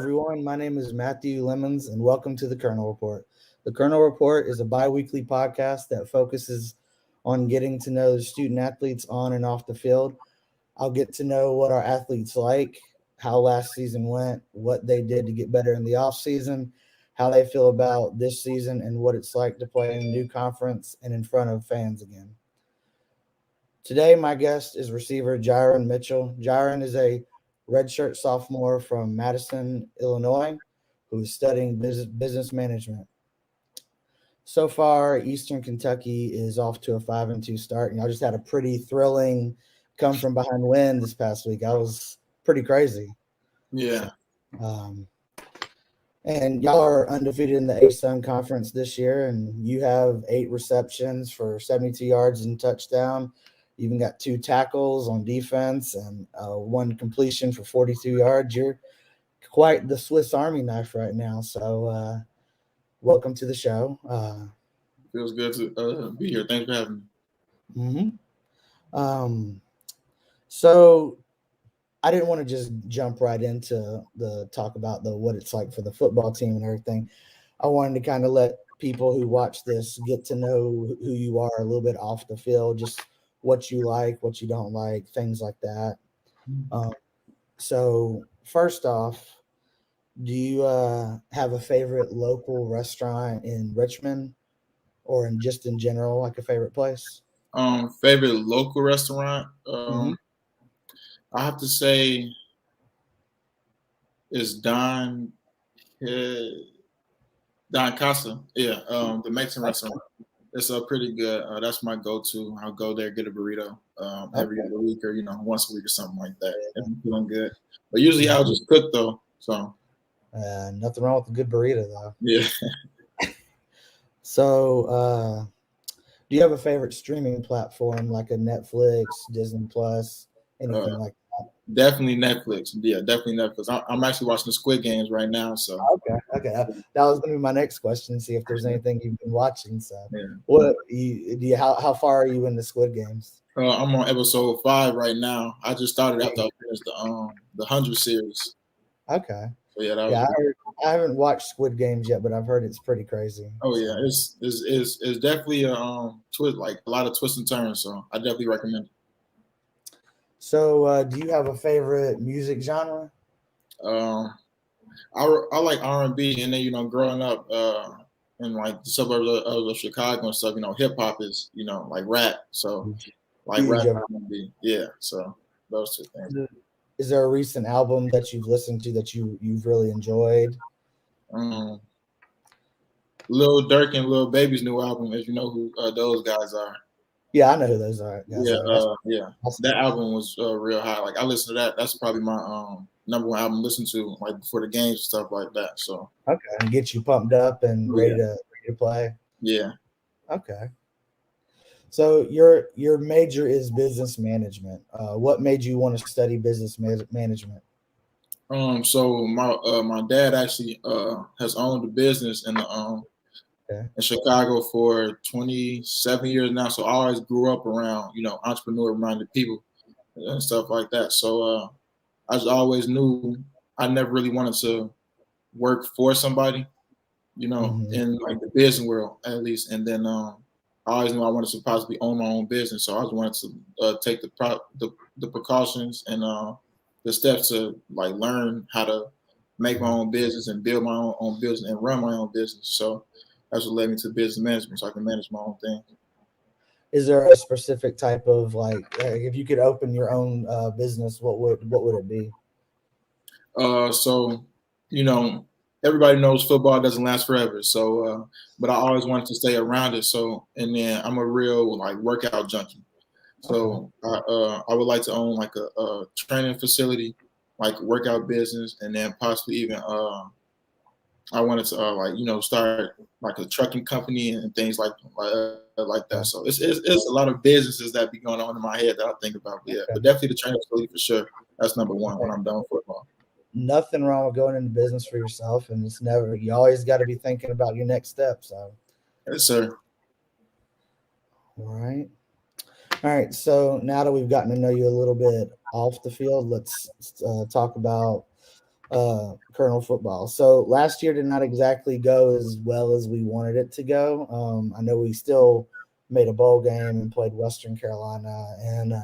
everyone. My name is Matthew Lemons, and welcome to the Colonel Report. The Colonel Report is a bi weekly podcast that focuses on getting to know the student athletes on and off the field. I'll get to know what our athletes like, how last season went, what they did to get better in the off season, how they feel about this season, and what it's like to play in a new conference and in front of fans again. Today, my guest is receiver Jyran Mitchell. Jyran is a redshirt sophomore from Madison, Illinois, who is studying business management. So far, Eastern Kentucky is off to a 5-2 start, and y'all just had a pretty thrilling come from behind win this past week. I was pretty crazy. Yeah. And y'all are undefeated in the A-Sun Conference this year, and you have 8 receptions for 72 yards and touchdown. You even got 2 tackles on defense and 1 completion for 42 yards. You're quite the Swiss Army knife right now. So welcome to the show. Feels good to be here. Thanks for having me. So I didn't want to just jump right into the talk about what it's like for the football team and everything. I wanted to kind of let people who watch this get to know who you are a little bit off the field, just what you like, what you don't like, things like that. So first off, do you have a favorite local restaurant in Richmond or in general, like a favorite place? Favorite local restaurant? I have to say is Don Casa. Yeah, the Mexican restaurant. It's pretty good. That's my go-to. I'll go there, get a burrito every other week or, once a week or something like that. If I'm feeling good. But usually I'll just cook, though. So nothing wrong with a good burrito, though. Yeah. So do you have a favorite streaming platform like a Netflix, Disney Plus, anything like that? Definitely Netflix. Yeah, definitely Netflix. I'm actually watching the Squid Games right now. So okay. That was going to be my next question. See if there's anything you've been watching. So, yeah. How far are you in the Squid Games? I'm on episode 5 right now. I just started after I finished the 100 series. Okay. So yeah, I haven't watched Squid Games yet, but I've heard it's pretty crazy. Oh yeah, it's definitely a twist, like a lot of twists and turns. So I definitely recommend it. So, do you have a favorite music genre? I like R&B, and then growing up in like the suburbs of Chicago and stuff, hip hop is like rap. So like rap R&B, yeah. So those 2 things. Is there a recent album that you've listened to that you've really enjoyed? Lil Durk and Lil Baby's new album, as you know who those guys are. Yeah, I know who those are. Yeah. That album was real high. Like I listened to that. That's probably my number 1 album to listen to, like before the games and stuff like that. So and get you pumped up and ready to play. Yeah. Okay. So your major is business management. What made you want to study business management? So my dad actually has owned a business in Chicago for 27 years now. So I always grew up around entrepreneur-minded people and stuff like that. So I just always knew I never really wanted to work for somebody, in like the business world at least. And then I always knew I wanted to possibly own my own business. So I just wanted to take the precautions and the steps to like learn how to make my own business and build my own business and run my own business. So that's what led me to business management, so I can manage my own thing. Is there a specific type of if you could open your own business, what would it be? So everybody knows football doesn't last forever. So, but I always wanted to stay around it. So, and then I'm a real like workout junkie. So I would like to own like a training facility, like workout business, and then possibly even I wanted to start like a trucking company and things like that. So it's a lot of businesses that be going on in my head that I think about. But yeah, but definitely the training facility for sure. That's number 1 when I'm done with football. Nothing wrong with going into business for yourself, and you always got to be thinking about your next step. So, yes, sir. All right. So now that we've gotten to know you a little bit off the field, let's talk about Colonel football. So last year did not exactly go as well as we wanted it to go. I know we still made a bowl game and played Western Carolina and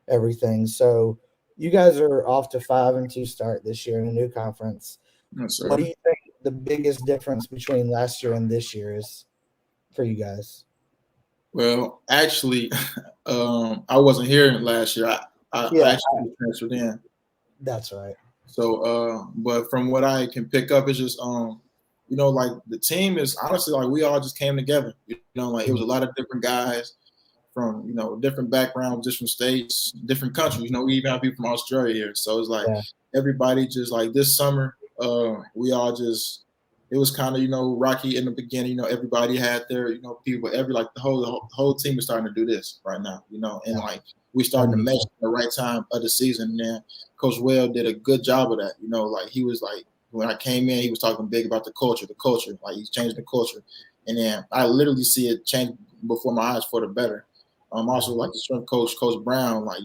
everything. So you guys are off to 5-2 start this year in a new conference. Yes, What sir. do you think the biggest difference between last year and this year is for you guys? Well, actually, I wasn't here last year. I Yeah, actually transferred in. that's right. So, but from what I can pick up, it's just, like the team is honestly like we all just came together. Like it was a lot of different guys from different backgrounds, different states, different countries. We even have people from Australia here. So it's like Yeah, everybody just like this summer, we all just it was kind of rocky in the beginning. Everybody had their people. Like the whole team is starting to do this right now. And yeah, like we starting to mesh 100%. at the right time of the season. And then Coach Well did a good job of that. Like he was like when I came in, he was talking big about the culture. Like he's changing the culture. And then I literally see it change before my eyes for the better. Also like the strength coach, Coach Brown, like,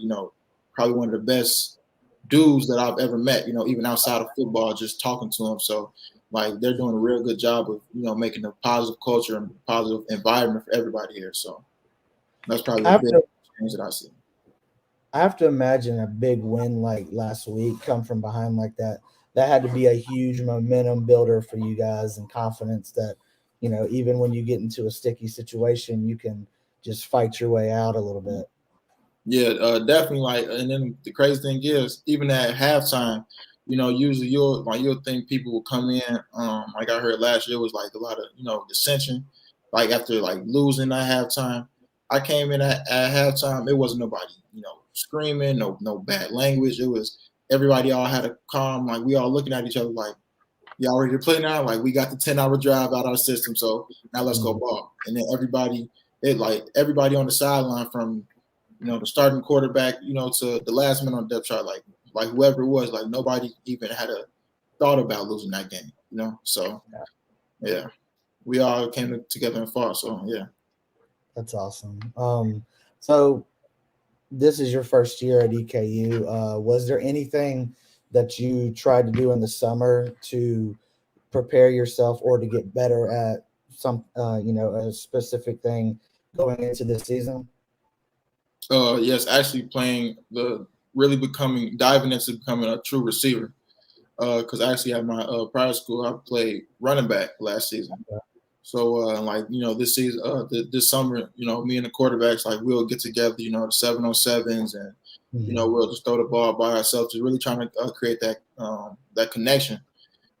probably one of the best dudes that I've ever met, even outside of football, just talking to him. So like they're doing a real good job of, making a positive culture and positive environment for everybody here. So that's probably I the have big to change that I see. I have to imagine a big win like last week come from behind like that. That had to be a huge momentum builder for you guys and confidence that, even when you get into a sticky situation, you can just fight your way out a little bit. Yeah, definitely. Like, and then the crazy thing is, even at halftime, usually you'll think people will come in. Like I heard last year was like a lot of dissension. Like after like losing at halftime, I came in at halftime. It wasn't nobody screaming, no bad language. It was everybody all had a calm. Like we all looking at each other like, y'all ready to play now? Like we got the 10-hour drive out our system, so now let's go Mhm. ball. And then everybody on the sideline from the starting quarterback, to the last man on the depth chart, like whoever it was, like nobody even had a thought about losing that game, So yeah, we all came together and fought. So yeah. That's awesome. So this is your first year at EKU. Was there anything that you tried to do in the summer to prepare yourself or to get better at some, a specific thing going into this season? Yes, actually playing the really diving into becoming a true receiver. Because actually at my prior school, I played running back last season. So like this season, this summer, me and the quarterbacks like we'll get together, the 7-on-7s, and Mhm. we'll just throw the ball by ourselves, just really trying to create that connection.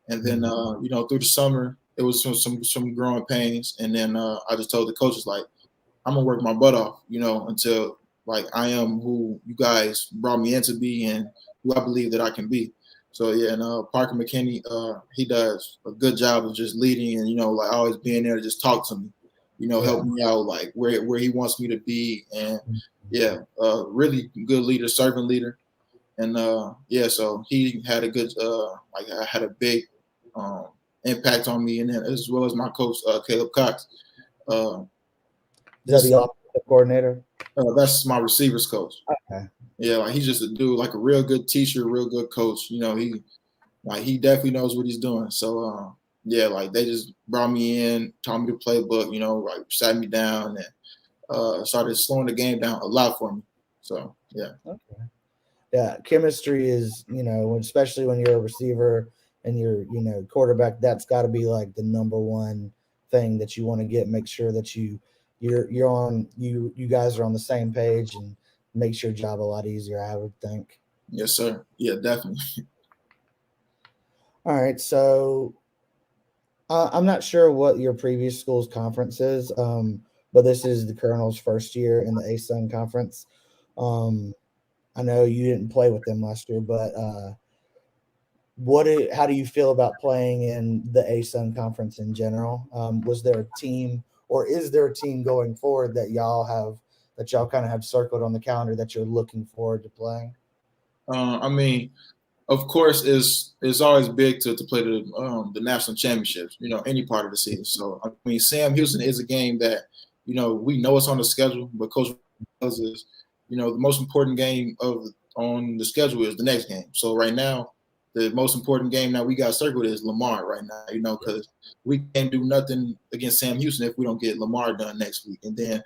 And then Mhm. through the summer, it was some growing pains, and then I just told the coaches like I'm gonna work my butt off, until like I am who you guys brought me in to be and who I believe that I can be. So yeah, and Parker McKinney, he does a good job of just leading and like always being there to just talk to me, Yeah. help me out like where he wants me to be, and Mhm. yeah, really good leader, servant leader, and yeah, so he had a good like I had a big um, impact on me, and then as well as my coach Caleb Cox. Uh, Is that the just offensive coordinator? That's my receivers coach. Okay. Yeah, like he's just a dude, like a real good teacher, real good coach. He definitely knows what he's doing. So yeah, like they just brought me in, taught me the playbook. Like sat me down and started slowing the game down a lot for me. So yeah. Okay. Yeah, chemistry is, especially when you're a receiver and you're, quarterback, that's got to be like the number one thing that you want to get. Make sure that you're on you guys are on the same page and makes your job a lot easier, I would think. Yes, sir. Yeah, definitely. All right, so I'm not sure what your previous school's conference is, but this is the Colonel's first year in the ASUN conference. Um, I know you didn't play with them last year, but how do you feel about playing in the ASUN conference in general? Was there a team, or is there a team going forward that y'all kind of have circled on the calendar that you're looking forward to playing? I mean, of course, it's always big to play the national championships. Any part of the season. So I mean, Sam Houston is a game that we know it's on the schedule, but Coach tells us the most important game on the schedule is the next game. So right now, the most important game that we got circled is Lamar right now, because we can't do nothing against Sam Houston if we don't get Lamar done next week. And then,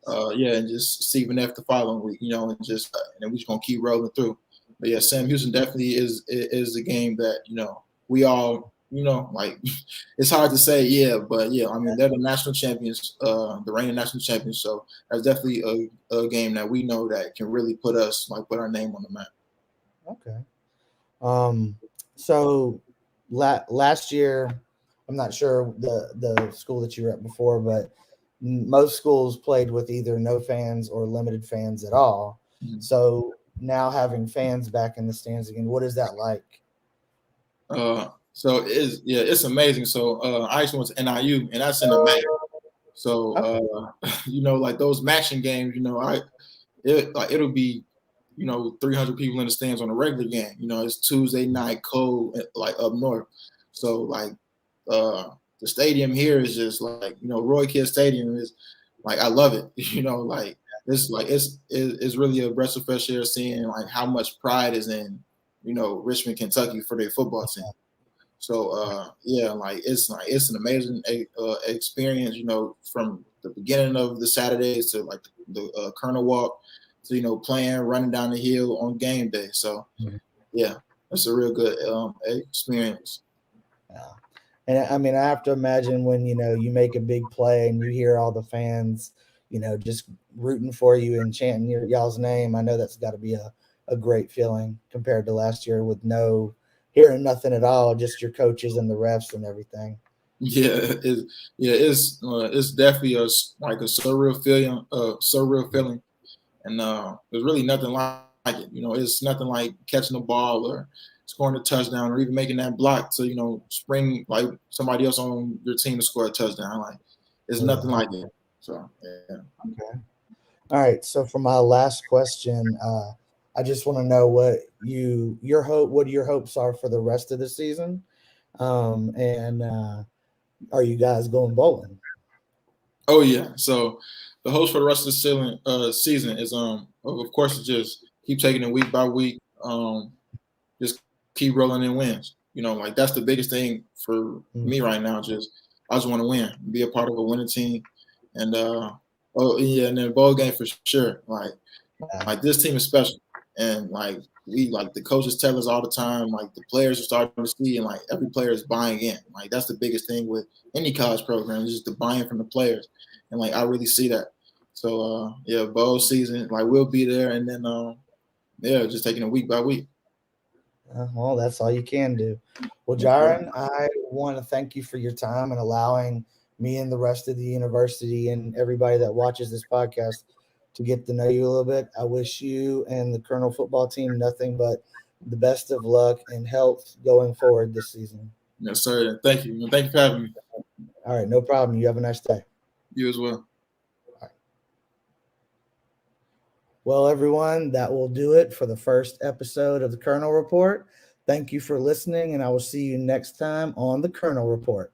and just Stephen F the following week, and then we're just going to keep rolling through. But yeah, Sam Houston definitely is a game that, we all, like it's hard to say, but yeah, I mean, they're the national champions, the reigning national champions. So that's definitely a game that we know that can really put our name on the map. Okay. So last year, I'm not sure the school that you were at before, but most schools played with either no fans or limited fans at all. Mm-hmm. So now having fans back in the stands again, what is that like? So it's amazing. So I actually went to NIU, and that's in the MAC. So like those matching games, it'll be 300 people in the stands on a regular game. It's Tuesday night, cold, like up north. So like the stadium here is just like Roy Kidd Stadium is like I love it. Like it's really a breath of fresh air seeing like how much pride is in Richmond, Kentucky for their football team. So it's an amazing experience. From the beginning of the Saturdays to like the Colonel Walk to playing, running down the hill on game day. So yeah, it's a real good experience. Yeah. And I mean, I have to imagine when you make a big play and you hear all the fans just rooting for you and chanting y'all's name. I know that's got to be a great feeling compared to last year with hearing nothing at all, just your coaches and the refs and everything. Yeah, it's definitely a surreal feeling, and there's really nothing like it. It's nothing like catching the ball or scoring a touchdown or even making that block to spring like somebody else on your team to score a touchdown. Like it's nothing like it. So yeah. Okay. All right. So for my last question, I just want to know what your hopes are for the rest of the season, and are you guys going bowling? Oh yeah. So the hopes for the rest of the season is of course just keep taking it week by week. Just keep rolling in wins. Like that's the biggest thing for me right now. I just want to win, be a part of a winning team, and and then bowl game for sure. Like this team is special, and like the coaches tell us all the time. Like the players are starting to see, and like every player is buying in. Like that's the biggest thing with any college program is just the buy-in from the players, and like I really see that. So bowl season, like we'll be there, and then just taking it week by week. Well, that's all you can do. Well, Jyran, I want to thank you for your time and allowing me and the rest of the university and everybody that watches this podcast to get to know you a little bit. I wish you and the Colonel football team nothing but the best of luck and health going forward this season. Yes, sir. Thank you. Thank you for having me. All right, no problem. You have a nice day. You as well. All right. Well, everyone, that will do it for the first episode of the Colonel Report. Thank you for listening, and I will see you next time on the Colonel Report.